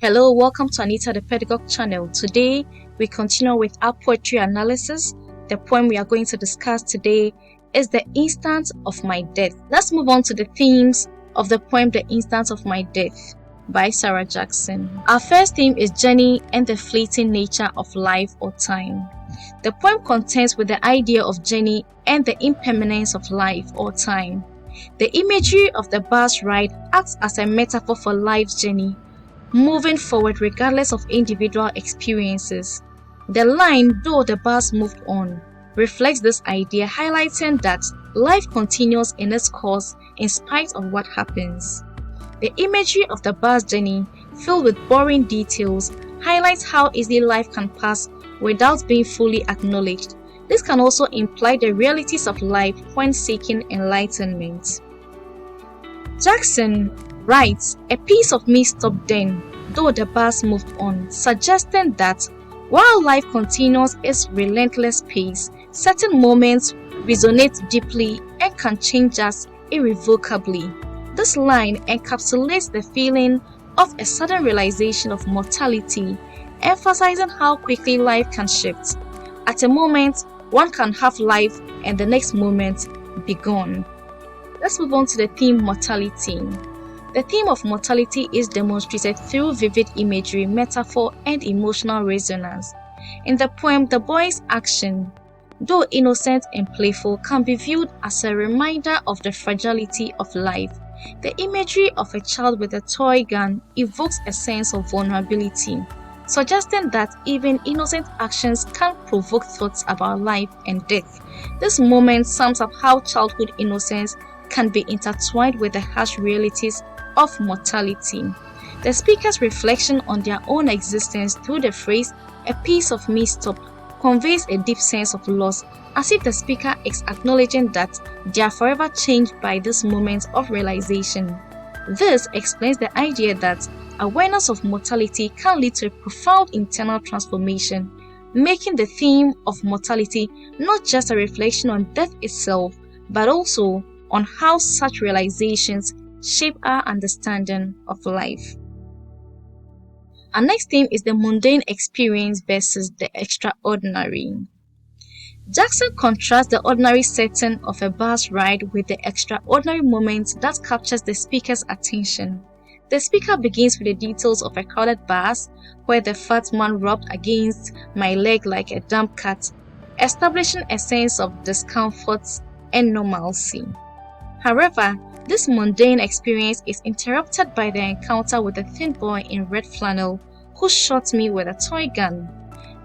Hello, welcome to Anita the Pedagogue channel. Today, we continue with our poetry analysis. The poem we are going to discuss today is The Instant of My Death. Let's move on to the themes of the poem The Instant of My Death by Sarah Jackson. Our first theme is journey and the fleeting nature of life or time. The poem contends with the idea of journey and the impermanence of life or time. The imagery of the bus ride acts as a metaphor for life's journey, moving forward regardless of individual experiences. The line, though the bus moved on, reflects this idea, highlighting that life continues in its course in spite of what happens. The imagery of the bus journey, filled with boring details, highlights how easily life can pass without being fully acknowledged. This can also imply the realities of life when seeking enlightenment. Jackson writes, "A piece of me stopped then, though the bus moved on," suggesting that while life continues its relentless pace, certain moments resonate deeply and can change us irrevocably. This line encapsulates the feeling of a sudden realization of mortality, emphasizing how quickly life can shift. At a moment, one can have life and the next moment be gone. Let's move on to the theme mortality. The theme of mortality is demonstrated through vivid imagery, metaphor, and emotional resonance. In the poem, the boy's action, though innocent and playful, can be viewed as a reminder of the fragility of life. The imagery of a child with a toy gun evokes a sense of vulnerability, suggesting that even innocent actions can provoke thoughts about life and death. This moment sums up how childhood innocence can be intertwined with the harsh realities of mortality. The speaker's reflection on their own existence through the phrase, "A piece of me stopped," conveys a deep sense of loss, as if the speaker is acknowledging that they are forever changed by this moment of realization. This explains the idea that awareness of mortality can lead to a profound internal transformation, making the theme of mortality not just a reflection on death itself, but also on how such realizations shape our understanding of life. Our next theme is the mundane experience versus the extraordinary. Jackson contrasts the ordinary setting of a bus ride with the extraordinary moment that captures the speaker's attention. The speaker begins with the details of a crowded bus where the fat man rubbed against my leg like a damp cat, establishing a sense of discomfort and normalcy. However, this mundane experience is interrupted by the encounter with a thin boy in red flannel who shot me with a toy gun.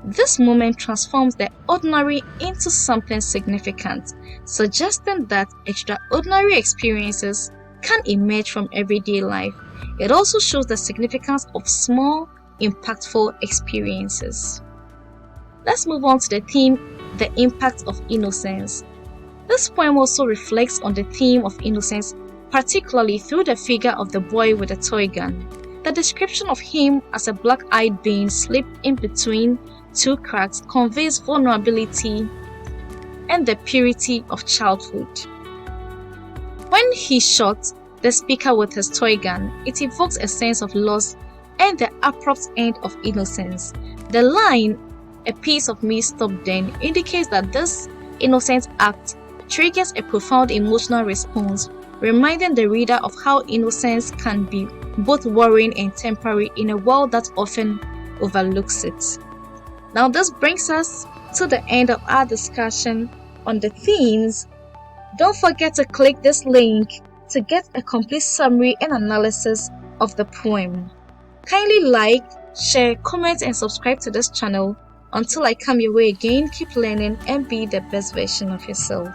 This moment transforms the ordinary into something significant, suggesting that extraordinary experiences can emerge from everyday life. It also shows the significance of small, impactful experiences. Let's move on to the theme, the impact of innocence. This poem also reflects on the theme of innocence, particularly through the figure of the boy with a toy gun. The description of him as a black-eyed being slipped in between two cracks conveys vulnerability and the purity of childhood. When he shot the speaker with his toy gun, it evokes a sense of loss and the abrupt end of innocence. The line, "A piece of me stopped then," indicates that this innocent act triggers a profound emotional response, reminding the reader of how innocence can be both worrying and temporary in a world that often overlooks it. Now, this brings us to the end of our discussion on the themes. Don't forget to click this link to get a complete summary and analysis of the poem. Kindly like, share, comment, and subscribe to this channel. Until I come your way again, keep learning and be the best version of yourself.